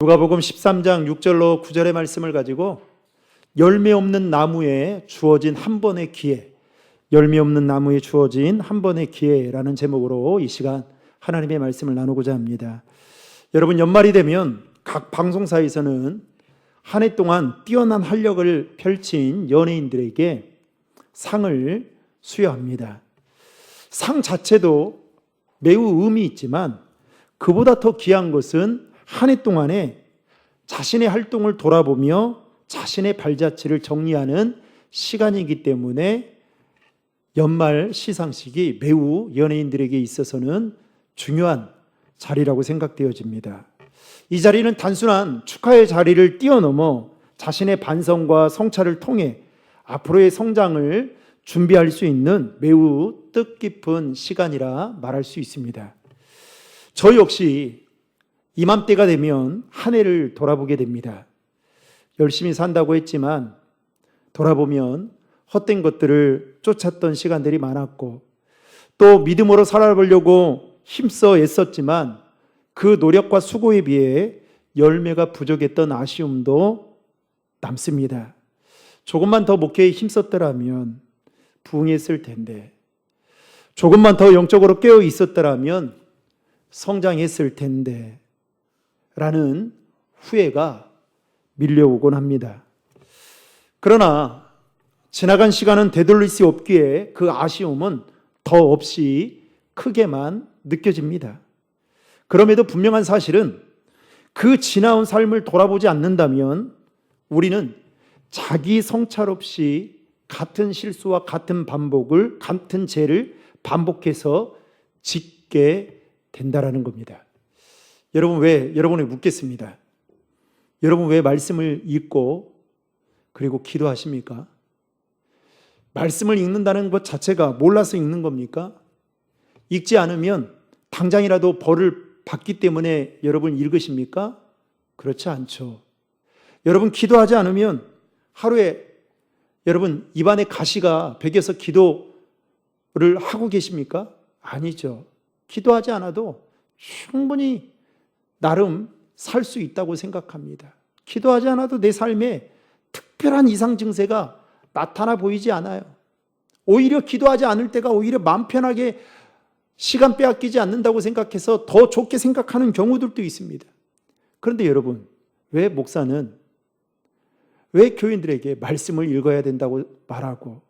누가복음 13장 6절로 9절의 말씀을 가지고 열매 없는 나무에 주어진 한 번의 기회, 열매 없는 나무에 주어진 한 번의 기회라는 제목으로 이 시간 하나님의 말씀을 나누고자 합니다. 여러분, 연말이 되면 각 방송사에서는 한 해 동안 뛰어난 활약을 펼친 연예인들에게 상을 수여합니다. 상 자체도 매우 의미 있지만 그보다 더 귀한 것은 한 해 동안에 자신의 활동을 돌아보며 자신의 발자취를 정리하는 시간이기 때문에 연말 시상식이 매우 연예인들에게 있어서는 중요한 자리라고 생각되어집니다. 이 자리는 단순한 축하의 자리를 뛰어넘어 자신의 반성과 성찰을 통해 앞으로의 성장을 준비할 수 있는 매우 뜻깊은 시간이라 말할 수 있습니다. 저 역시 이맘때가 되면 한 해를 돌아보게 됩니다. 열심히 산다고 했지만 돌아보면 헛된 것들을 쫓았던 시간들이 많았고, 또 믿음으로 살아보려고 힘써 애썼지만 그 노력과 수고에 비해 열매가 부족했던 아쉬움도 남습니다. 조금만 더 목회에 힘썼더라면 부흥했을 텐데, 조금만 더 영적으로 깨어 있었더라면 성장했을 텐데 라는 후회가 밀려오곤 합니다. 그러나 지나간 시간은 되돌릴 수 없기에 그 아쉬움은 더 없이 크게만 느껴집니다. 그럼에도 분명한 사실은 그 지나온 삶을 돌아보지 않는다면 우리는 자기 성찰 없이 같은 실수와 같은 죄를 반복해서 짓게 된다라는 겁니다. 여러분이 묻겠습니다. 여러분 왜 말씀을 읽고 그리고 기도하십니까? 말씀을 읽는다는 것 자체가 몰라서 읽는 겁니까? 읽지 않으면 당장이라도 벌을 받기 때문에 여러분 읽으십니까? 그렇지 않죠. 여러분 기도하지 않으면 하루에 여러분 입안에 가시가 배겨서 기도를 하고 계십니까? 아니죠. 기도하지 않아도 충분히 나름 살 수 있다고 생각합니다. 기도하지 않아도 내 삶에 특별한 이상 증세가 나타나 보이지 않아요. 오히려 기도하지 않을 때가 오히려 마음 편하게 시간 빼앗기지 않는다고 생각해서 더 좋게 생각하는 경우들도 있습니다. 그런데 여러분, 왜 목사는, 왜 교인들에게 말씀을 읽어야 된다고 말하고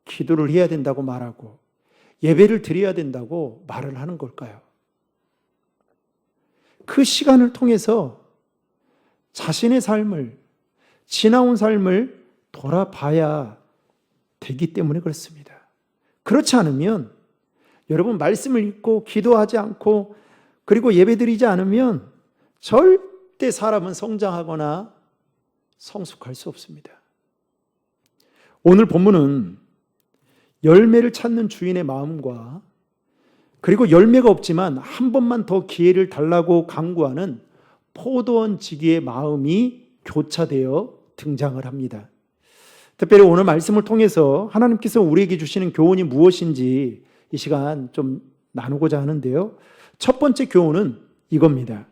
기도를 해야 된다고 말하고 예배를 드려야 된다고 말을 하는 걸까요? 그 시간을 통해서 자신의 삶을, 지나온 삶을 돌아봐야 되기 때문에 그렇습니다. 그렇지 않으면 여러분 말씀을 읽고 기도하지 않고 그리고 예배드리지 않으면 절대 사람은 성장하거나 성숙할 수 없습니다. 오늘 본문은 열매를 찾는 주인의 마음과 그리고 열매가 없지만 한 번만 더 기회를 달라고 간구하는 포도원 지기의 마음이 교차되어 등장을 합니다. 특별히 오늘 말씀을 통해서 하나님께서 우리에게 주시는 교훈이 무엇인지 이 시간 좀 나누고자 하는데요. 첫 번째 교훈은 이겁니다.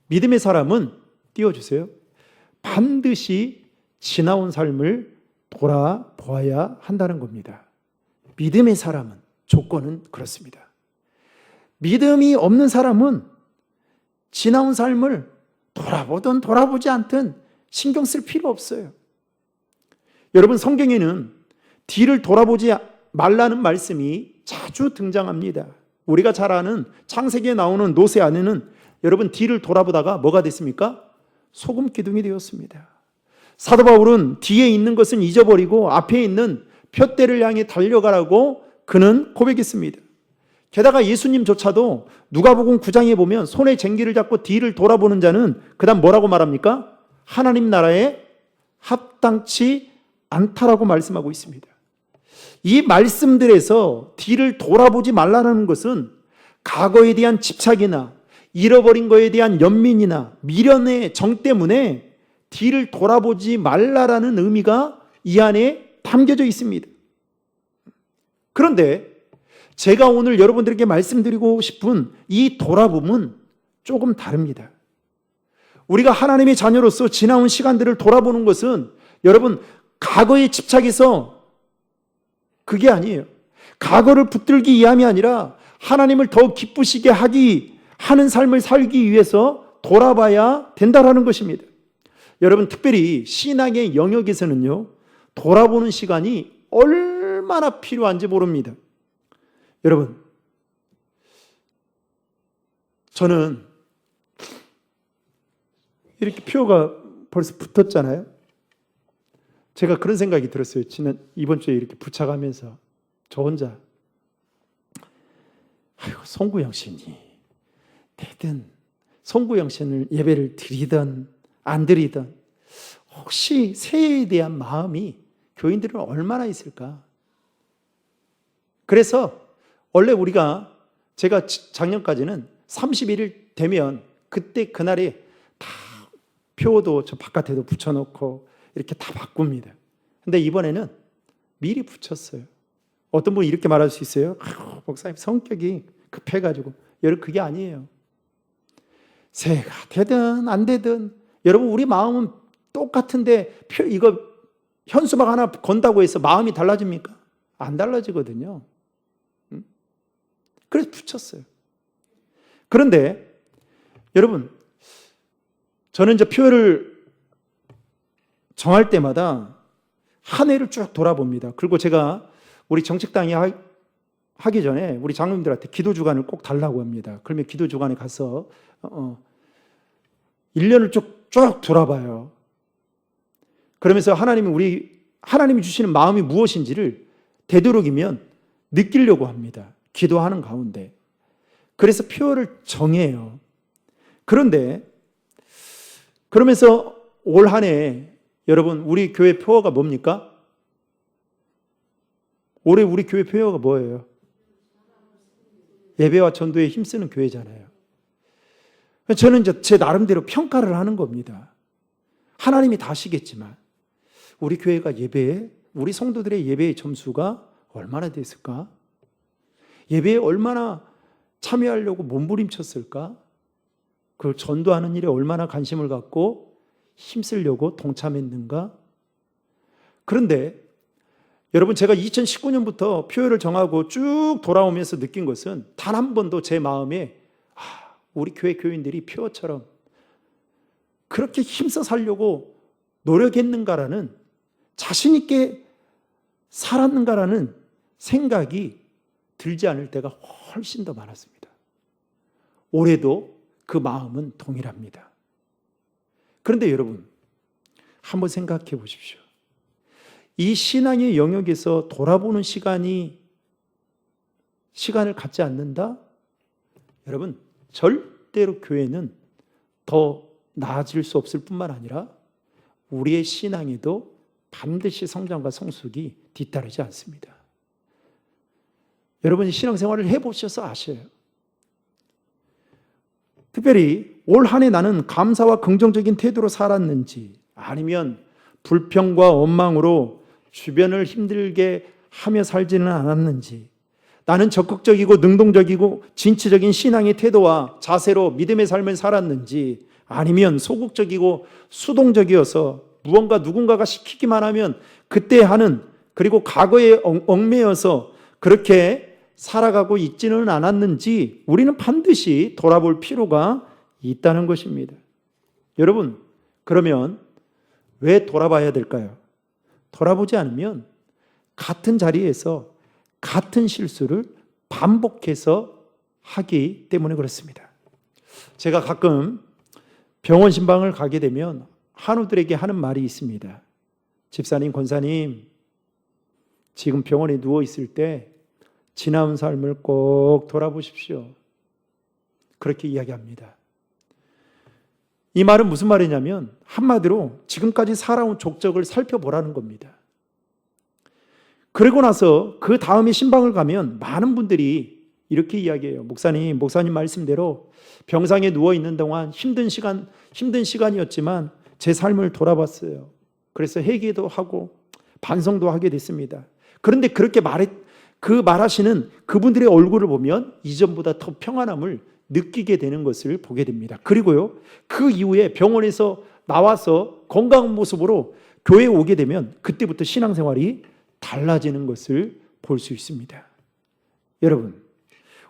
믿음의 사람은, 띄워주세요, 반드시 지나온 삶을 돌아보아야 한다는 겁니다. 믿음의 사람은, 조건은 그렇습니다. 믿음이 없는 사람은 지나온 삶을 돌아보든 돌아보지 않든 신경 쓸 필요 없어요. 여러분, 성경에는 뒤를 돌아보지 말라는 말씀이 자주 등장합니다. 우리가 잘 아는 창세기에 나오는 노새 아내는 여러분 뒤를 돌아보다가 뭐가 됐습니까? 소금 기둥이 되었습니다. 사도 바울은 뒤에 있는 것은 잊어버리고 앞에 있는 푯대를 향해 달려가라고 그는 고백했습니다. 게다가 예수님조차도 누가복음 9장에 보면 손에 쟁기를 잡고 뒤를 돌아보는 자는 그 다음 뭐라고 말합니까? 하나님 나라에 합당치 않다라고 말씀하고 있습니다. 이 말씀들에서 뒤를 돌아보지 말라는 것은 과거에 대한 집착이나 잃어버린 것에 대한 연민이나 미련의 정 때문에 뒤를 돌아보지 말라라는 의미가 이 안에 담겨져 있습니다. 그런데 제가 오늘 여러분들에게 말씀드리고 싶은 이 돌아봄은 조금 다릅니다. 우리가 하나님의 자녀로서 지나온 시간들을 돌아보는 것은 여러분 과거에 집착해서 그게 아니에요. 과거를 붙들기 위함이 아니라 하나님을 더 기쁘시게 하는 삶을 살기 위해서 돌아봐야 된다라는 것입니다. 여러분 특별히 신앙의 영역에서는요, 돌아보는 시간이 얼마나 필요한지 모릅니다. 여러분, 저는 이렇게 표가 벌써 붙었잖아요. 제가 그런 생각이 들었어요. 이번 주에 이렇게 부착하면서 저 혼자 송구영 신이 되든 송구영 신을 예배를 드리든 안 드리든 혹시 새해에 대한 마음이 교인들은 얼마나 있을까? 그래서 원래 제가 작년까지는 31일 되면 그날에 다 표도 저 바깥에도 붙여놓고 이렇게 다 바꿉니다. 근데 이번에는 미리 붙였어요. 어떤 분이 이렇게 말할 수 있어요. 목사님 성격이 급해가지고. 여러분 그게 아니에요. 새해가 되든 안 되든 여러분 우리 마음은 똑같은데 이거 현수막 하나 건다고 해서 마음이 달라집니까? 안 달라지거든요. 그래서 붙였어요. 그런데 여러분 저는 이제 표를 정할 때마다 한 해를 쭉 돌아봅니다. 그리고 제가 우리 정책당이 하기 전에 우리 장로님들한테 기도 주간을 꼭 달라고 합니다. 그러면 기도 주간에 가서 1년을 쭉 돌아봐요. 그러면서 하나님이 주시는 마음이 무엇인지를 되도록이면 느끼려고 합니다. 기도하는 가운데. 그래서 표를 정해요. 그러면서 올 한 해 여러분 우리 교회 표어가 뭡니까? 올해 우리 교회 표어가 뭐예요? 예배와 전도에 힘쓰는 교회잖아요. 저는 이제 제 나름대로 평가를 하는 겁니다. 하나님이 다 아시겠지만 우리 교회가 우리 성도들의 예배의 점수가 얼마나 됐을까? 예배에 얼마나 참여하려고 몸부림쳤을까? 그걸 전도하는 일에 얼마나 관심을 갖고 힘쓰려고 동참했는가? 그런데 여러분 제가 2019년부터 표를 정하고 쭉 돌아오면서 느낀 것은 단 한 번도 제 마음에 우리 교회 교인들이 표처럼 그렇게 힘써 살려고 노력했는가라는 자신 있게 살았는가라는 생각이 들지 않을 때가 훨씬 더 많았습니다. 올해도 그 마음은 동일합니다. 그런데 여러분 한번 생각해 보십시오. 이 신앙의 영역에서 돌아보는 시간을 갖지 않는다? 여러분 절대로 교회는 더 나아질 수 없을 뿐만 아니라 우리의 신앙에도 반드시 성장과 성숙이 뒤따르지 않습니다. 여러분이 신앙생활을 해보셔서 아셔요. 특별히 올 한 해 나는 감사와 긍정적인 태도로 살았는지 아니면 불평과 원망으로 주변을 힘들게 하며 살지는 않았는지 나는 적극적이고 능동적이고 진취적인 신앙의 태도와 자세로 믿음의 삶을 살았는지 아니면 소극적이고 수동적이어서 무언가 누군가가 시키기만 하면 그때 하는 그리고 과거에 얽매여서 그렇게 살아가고 있지는 않았는지 우리는 반드시 돌아볼 필요가 있다는 것입니다. 여러분 그러면 왜 돌아봐야 될까요? 돌아보지 않으면 같은 자리에서 같은 실수를 반복해서 하기 때문에 그렇습니다. 제가 가끔 병원 신방을 가게 되면 한우들에게 하는 말이 있습니다. 집사님, 권사님, 지금 병원에 누워 있을 때 지나온 삶을 꼭 돌아보십시오. 그렇게 이야기합니다. 이 말은 무슨 말이냐면 한마디로 지금까지 살아온 족적을 살펴보라는 겁니다. 그러고 나서 그 다음에 신방을 가면 많은 분들이 이렇게 이야기해요. 목사님 말씀대로 병상에 누워 있는 동안 힘든 시간이었지만 제 삶을 돌아봤어요. 그래서 회개도 하고 반성도 하게 됐습니다. 그런데 그렇게 말하시는 그분들의 얼굴을 보면 이전보다 더 평안함을 느끼게 되는 것을 보게 됩니다. 그리고요, 그 이후에 병원에서 나와서 건강한 모습으로 교회에 오게 되면 그때부터 신앙생활이 달라지는 것을 볼 수 있습니다. 여러분,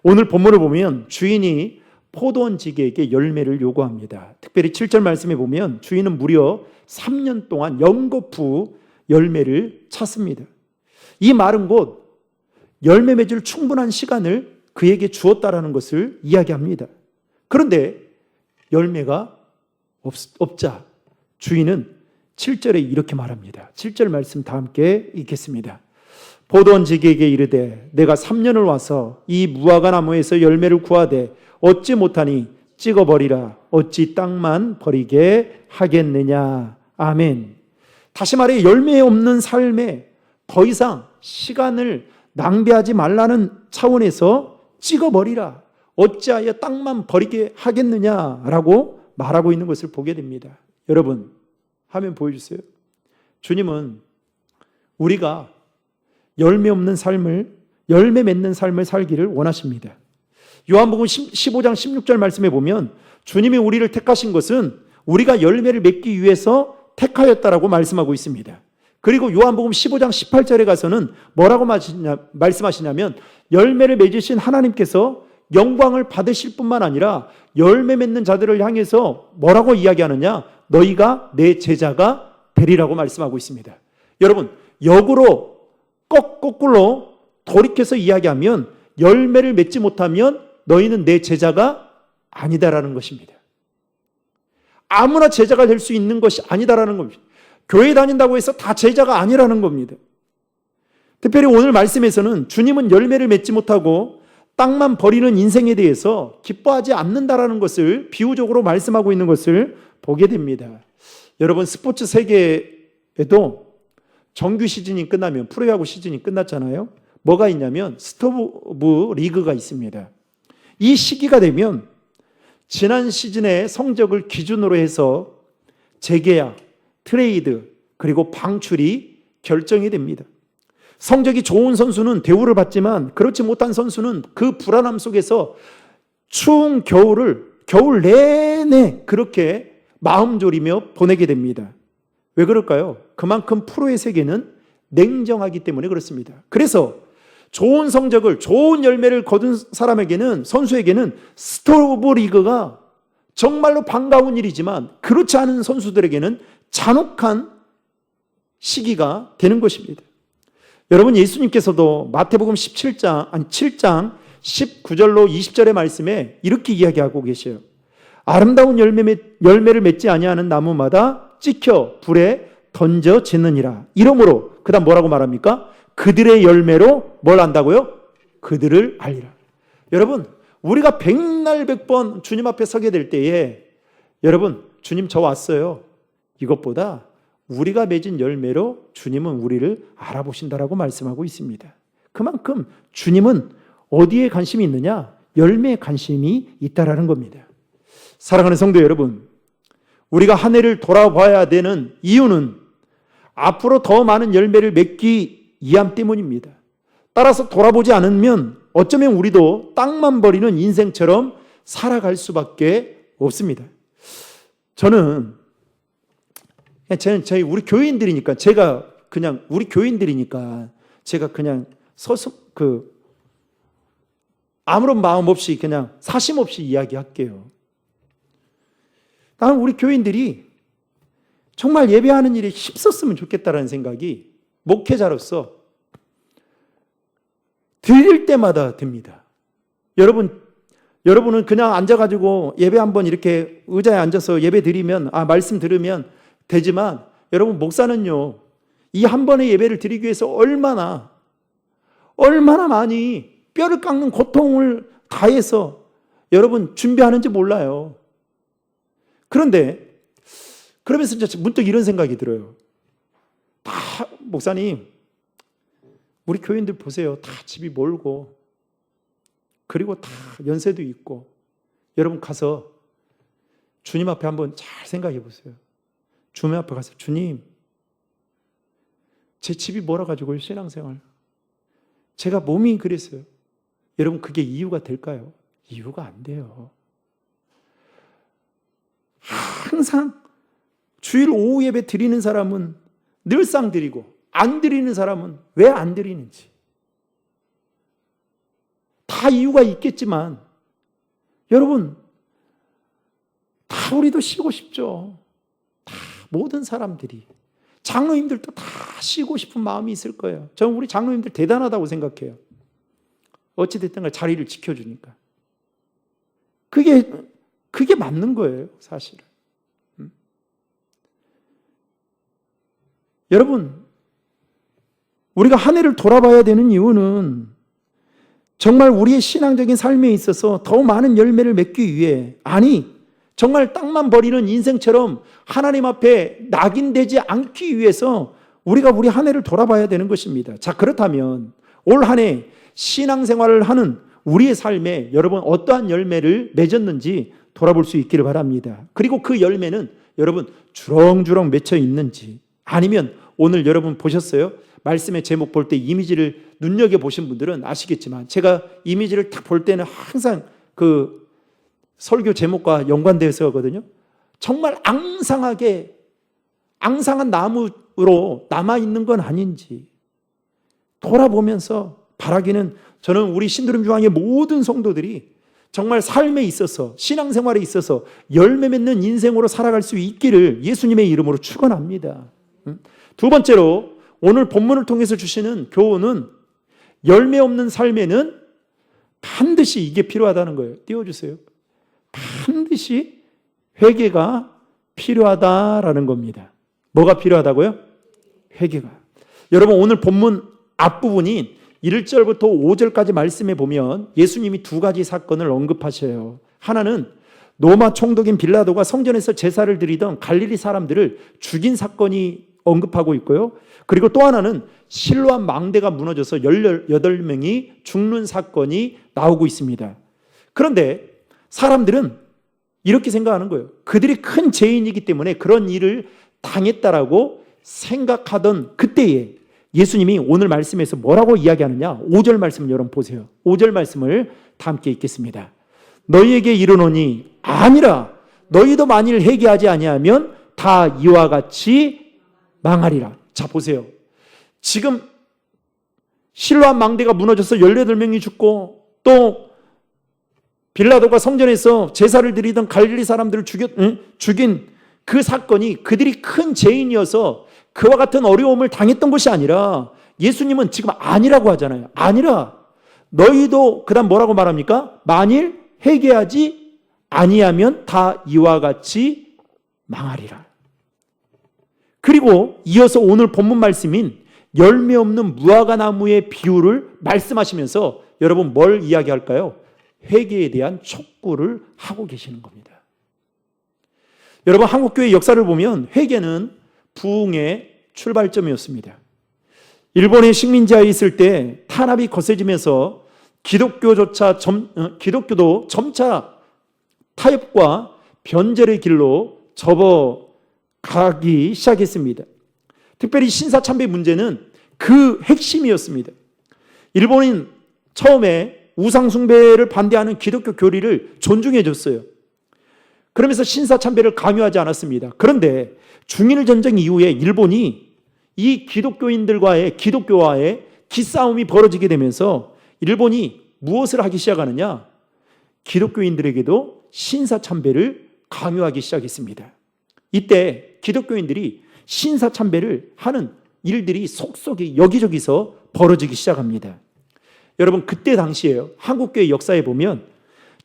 오늘 본문을 보면 주인이 포도원지기에게 열매를 요구합니다. 특별히 7절 말씀에 보면 주인은 무려 3년 동안 연거푸 열매를 찾습니다. 이 말은 곧 열매 맺을 충분한 시간을 그에게 주었다라는 것을 이야기합니다. 그런데 열매가 없자 주인은 7절에 이렇게 말합니다. 7절 말씀 다 함께 읽겠습니다. 포도원지기에게 이르되 내가 3년을 와서 이 무화과 나무에서 열매를 구하되 얻지 못하니 찍어버리라. 어찌 땅만 버리게 하겠느냐. 아멘. 다시 말해 열매 없는 삶에 더 이상 시간을 낭비하지 말라는 차원에서 찍어버리라. 어찌하여 땅만 버리게 하겠느냐라고 말하고 있는 것을 보게 됩니다. 여러분, 화면 보여주세요. 주님은 우리가 열매 없는 삶을, 열매 맺는 삶을 살기를 원하십니다. 요한복음 15장 16절 말씀에 보면 주님이 우리를 택하신 것은 우리가 열매를 맺기 위해서 택하였다라고 말씀하고 있습니다. 그리고 요한복음 15장 18절에 가서는 뭐라고 말씀하시냐면 열매를 맺으신 하나님께서 영광을 받으실 뿐만 아니라 열매 맺는 자들을 향해서 뭐라고 이야기하느냐? 너희가 내 제자가 되리라고 말씀하고 있습니다. 여러분, 역으로 거꾸로 돌이켜서 이야기하면 열매를 맺지 못하면 너희는 내 제자가 아니다라는 것입니다. 아무나 제자가 될 수 있는 것이 아니다라는 겁니다. 교회 다닌다고 해서 다 제자가 아니라는 겁니다. 특별히 오늘 말씀에서는 주님은 열매를 맺지 못하고 땅만 버리는 인생에 대해서 기뻐하지 않는다라는 것을 비유적으로 말씀하고 있는 것을 보게 됩니다. 여러분, 스포츠 세계에도 정규 시즌이 끝나면, 프로야구 시즌이 끝났잖아요. 뭐가 있냐면 스토브 리그가 있습니다. 이 시기가 되면 지난 시즌의 성적을 기준으로 해서 재계약, 트레이드, 그리고 방출이 결정이 됩니다. 성적이 좋은 선수는 대우를 받지만 그렇지 못한 선수는 그 불안함 속에서 추운 겨울 내내 그렇게 마음 졸이며 보내게 됩니다. 왜 그럴까요? 그만큼 프로의 세계는 냉정하기 때문에 그렇습니다. 그래서 좋은 성적을, 좋은 열매를 거둔 사람에게는, 선수에게는 스토브 리그가 정말로 반가운 일이지만 그렇지 않은 선수들에게는 잔혹한 시기가 되는 것입니다. 여러분, 예수님께서도 마태복음 7장 19절로 20절의 말씀에 이렇게 이야기하고 계셔요. 아름다운 열매를 맺지 아니하는 나무마다 찍혀 불에 던져지느니라. 이러므로 그다음 뭐라고 말합니까? 그들의 열매로 뭘 안다고요? 그들을 알리라. 여러분, 우리가 백날 백번 주님 앞에 서게 될 때에 여러분, 주님 저 왔어요. 이것보다 우리가 맺은 열매로 주님은 우리를 알아보신다라고 말씀하고 있습니다. 그만큼 주님은 어디에 관심이 있느냐? 열매에 관심이 있다라는 겁니다. 사랑하는 성도 여러분, 우리가 한 해를 돌아봐야 되는 이유는 앞으로 더 많은 열매를 맺기 위함 때문입니다. 따라서 돌아보지 않으면 어쩌면 우리도 땅만 버리는 인생처럼 살아갈 수밖에 없습니다. 저희 우리 교인들이니까 제가 그냥 서서 아무런 마음 없이 그냥 사심 없이 이야기할게요. 나는 우리 교인들이 정말 예배하는 일에 힘썼으면 좋겠다라는 생각이 목회자로서 드릴 때마다 듭니다. 여러분은 그냥 앉아가지고 예배 한번 이렇게 의자에 앉아서 예배 드리면, 말씀 들으면 되지만, 여러분, 목사는요, 이 한 번의 예배를 드리기 위해서 얼마나 많이 뼈를 깎는 고통을 다해서 여러분 준비하는지 몰라요. 그런데 그러면서 문득 이런 생각이 들어요. 목사님, 우리 교인들 보세요. 다 집이 멀고 그리고 다 연세도 있고, 여러분 가서 주님 앞에 한번 잘 생각해 보세요. 주님 앞에 가서, 주님, 제 집이 멀어가지고 신앙생활, 제가 몸이 그랬어요. 여러분, 그게 이유가 될까요? 이유가 안 돼요. 항상 주일 오후 예배 드리는 사람은 늘상 드리고 안 드리는 사람은 왜 안 드리는지. 다 이유가 있겠지만 여러분, 다 우리도 쉬고 싶죠. 다 모든 사람들이, 장로님들도 다 쉬고 싶은 마음이 있을 거예요. 저는 우리 장로님들 대단하다고 생각해요. 어찌됐든 간에 자리를 지켜주니까. 그게 맞는 거예요, 사실은. 여러분, 우리가 한 해를 돌아봐야 되는 이유는 정말 우리의 신앙적인 삶에 있어서 더 많은 열매를 맺기 위해, 아니 정말 땅만 버리는 인생처럼 하나님 앞에 낙인되지 않기 위해서 우리가 우리 한 해를 돌아봐야 되는 것입니다. 자, 그렇다면 올 한 해 신앙생활을 하는 우리의 삶에 여러분 어떠한 열매를 맺었는지 돌아볼 수 있기를 바랍니다. 그리고 그 열매는 여러분 주렁주렁 맺혀 있는지, 아니면 오늘 여러분 보셨어요? 말씀의 제목 볼 때 이미지를 눈여겨보신 분들은 아시겠지만, 제가 이미지를 딱 볼 때는 항상 그 설교 제목과 연관되어서 하거든요. 정말 앙상한 나무로 남아있는 건 아닌지 돌아보면서 바라기는, 저는 우리 신도림중앙의 모든 성도들이 정말 삶에 있어서, 신앙생활에 있어서 열매 맺는 인생으로 살아갈 수 있기를 예수님의 이름으로 축원합니다. 두 번째로 오늘 본문을 통해서 주시는 교훈은 열매 없는 삶에는 반드시 이게 필요하다는 거예요. 띄워주세요. 반드시 회개가 필요하다라는 겁니다. 뭐가 필요하다고요? 회개가. 여러분, 오늘 본문 앞부분인 1절부터 5절까지 말씀해 보면 예수님이 두 가지 사건을 언급하셔요. 하나는 로마 총독인 빌라도가 성전에서 제사를 드리던 갈릴리 사람들을 죽인 사건이 언급하고 있고요. 그리고 또 하나는 실로암 망대가 무너져서 18명이 죽는 사건이 나오고 있습니다. 그런데 사람들은 이렇게 생각하는 거예요. 그들이 큰 죄인이기 때문에 그런 일을 당했다라고 생각하던 그때에 예수님이 오늘 말씀에서 뭐라고 이야기하느냐? 5절 말씀을 여러분 보세요. 5절 말씀을 다 함께 읽겠습니다. 너희에게 이르노니 아니라 너희도 만일 회개하지 아니하면 다 이와 같이 망하리라. 자, 보세요. 지금 실로암 망대가 무너져서 18명이 죽고, 또 빌라도가 성전에서 제사를 드리던 갈릴리 사람들을 죽인 그 사건이 그들이 큰 죄인이어서 그와 같은 어려움을 당했던 것이 아니라, 예수님은 지금 아니라고 하잖아요. 아니라 너희도 그다음 뭐라고 말합니까? 만일 회개하지 아니하면 다 이와 같이 망하리라. 그리고 이어서 오늘 본문 말씀인 열매 없는 무화과 나무의 비유를 말씀하시면서 여러분 뭘 이야기할까요? 회개에 대한 촉구를 하고 계시는 겁니다. 여러분, 한국교회 역사를 보면 회개는 부흥의 출발점이었습니다. 일본의 식민지하에 있을 때 탄압이 거세지면서 기독교도 점차 타협과 변절의 길로 접어가기 시작했습니다. 특별히 신사참배 문제는 그 핵심이었습니다. 일본인 처음에 우상숭배를 반대하는 기독교 교리를 존중해 줬어요. 그러면서 신사참배를 강요하지 않았습니다. 그런데 중일전쟁 이후에 일본이 이 기독교와의 기싸움이 벌어지게 되면서 일본이 무엇을 하기 시작하느냐? 기독교인들에게도 신사참배를 강요하기 시작했습니다. 이때 기독교인들이 신사참배를 하는 일들이 속속이 여기저기서 벌어지기 시작합니다. 여러분, 그때 당시에요, 한국교회 역사에 보면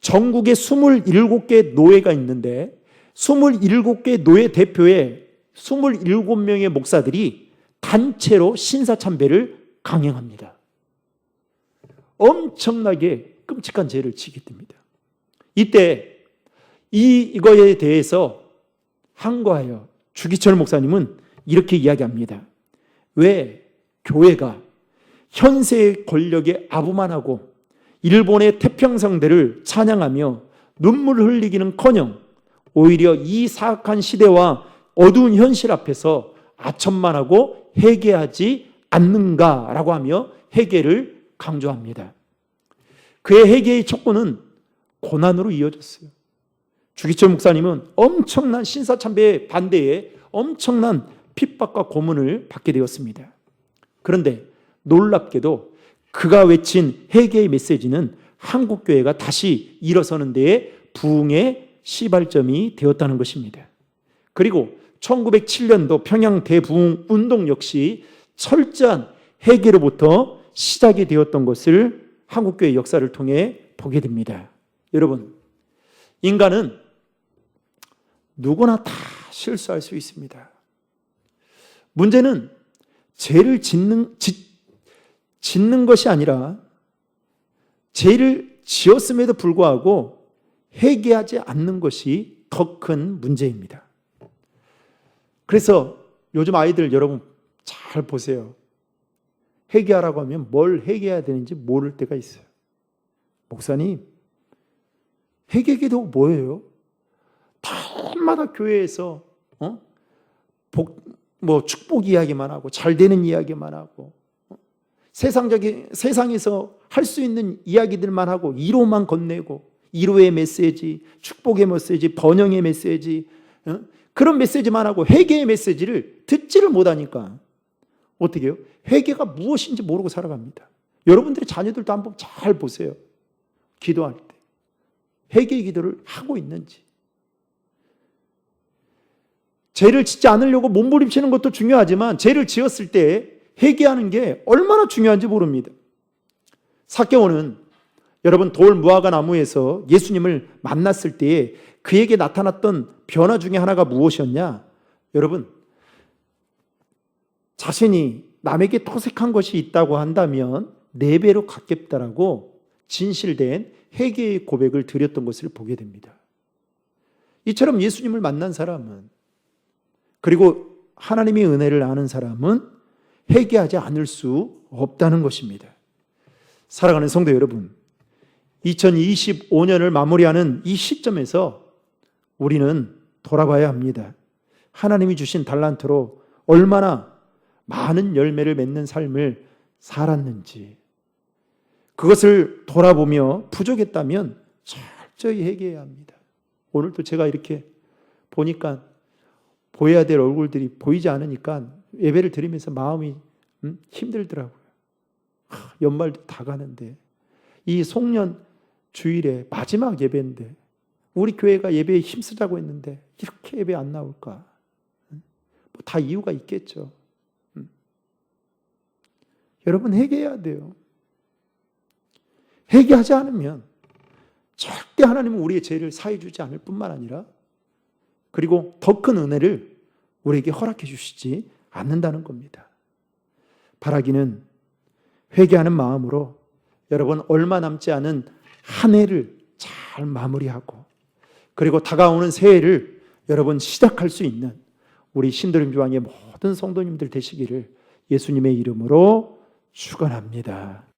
전국에 27개 노회가 있는데 27개 노회 대표의 27명의 목사들이 단체로 신사참배를 강행합니다. 엄청나게 끔찍한 죄를 지게 됩니다. 이때 이거에 대해서 항거하여 주기철 목사님은 이렇게 이야기합니다. 왜 교회가 현세의 권력에 아부만하고 일본의 태평성대를 찬양하며 눈물을 흘리기는커녕 오히려 이 사악한 시대와 어두운 현실 앞에서 아첨만하고 회개하지 않는가라고 하며 회개를 강조합니다. 그의 회개의 촉구는 고난으로 이어졌어요. 주기철 목사님은 엄청난 신사참배 반대에 엄청난 핍박과 고문을 받게 되었습니다. 그런데 놀랍게도 그가 외친 회개의 메시지는 한국교회가 다시 일어서는 데에 부흥의 시발점이 되었다는 것입니다. 그리고 1907년도 평양 대부흥 운동 역시 철저한 회개로부터 시작이 되었던 것을 한국교회 역사를 통해 보게 됩니다. 여러분, 인간은 누구나 다 실수할 수 있습니다. 문제는 죄를 짓는 것이 아니라 죄를 지었음에도 불구하고 회개하지 않는 것이 더 큰 문제입니다. 그래서 요즘 아이들 여러분 잘 보세요. 회개하라고 하면 뭘 회개해야 되는지 모를 때가 있어요. 목사님, 회개기도가 뭐예요? 달마다 교회에서 축복 이야기만 하고 잘 되는 이야기만 하고 세상에서 할 수 있는 이야기들만 하고 위로만 건네고 위로의 메시지, 축복의 메시지, 번영의 메시지, 그런 메시지만 하고 회개의 메시지를 듣지를 못하니까 어떻게 해요? 회개가 무엇인지 모르고 살아갑니다. 여러분들의 자녀들도 한번 잘 보세요. 기도할 때 회개의 기도를 하고 있는지. 죄를 짓지 않으려고 몸부림치는 것도 중요하지만 죄를 지었을 때 회개하는 게 얼마나 중요한지 모릅니다. 삭개오는 여러분 돌 무화과 나무에서 예수님을 만났을 때에 그에게 나타났던 변화 중에 하나가 무엇이었냐? 여러분, 자신이 남에게 토색한 것이 있다고 한다면 4배로 갚겠다라고 진실된 회개의 고백을 드렸던 것을 보게 됩니다. 이처럼 예수님을 만난 사람은, 그리고 하나님의 은혜를 아는 사람은 회개하지 않을 수 없다는 것입니다. 사랑하는 성도 여러분, 2025년을 마무리하는 이 시점에서 우리는 돌아봐야 합니다. 하나님이 주신 달란트로 얼마나 많은 열매를 맺는 삶을 살았는지, 그것을 돌아보며 부족했다면 철저히 회개해야 합니다. 오늘도 제가 이렇게 보니까 보여야 될 얼굴들이 보이지 않으니까 예배를 드리면서 마음이 힘들더라고요. 연말도 다 가는데 이 송년 주일에 마지막 예배인데 우리 교회가 예배에 힘쓰자고 했는데 이렇게 예배 안 나올까? 다 이유가 있겠죠. 여러분, 회개해야 돼요. 회개하지 않으면 절대 하나님은 우리의 죄를 사해 주지 않을 뿐만 아니라 그리고 더 큰 은혜를 우리에게 허락해 주시지 않는다는 겁니다. 바라기는 회개하는 마음으로 여러분 얼마 남지 않은 한 해를 잘 마무리하고 그리고 다가오는 새해를 여러분 시작할 수 있는 우리 신도림교황의 모든 성도님들 되시기를 예수님의 이름으로 축원합니다.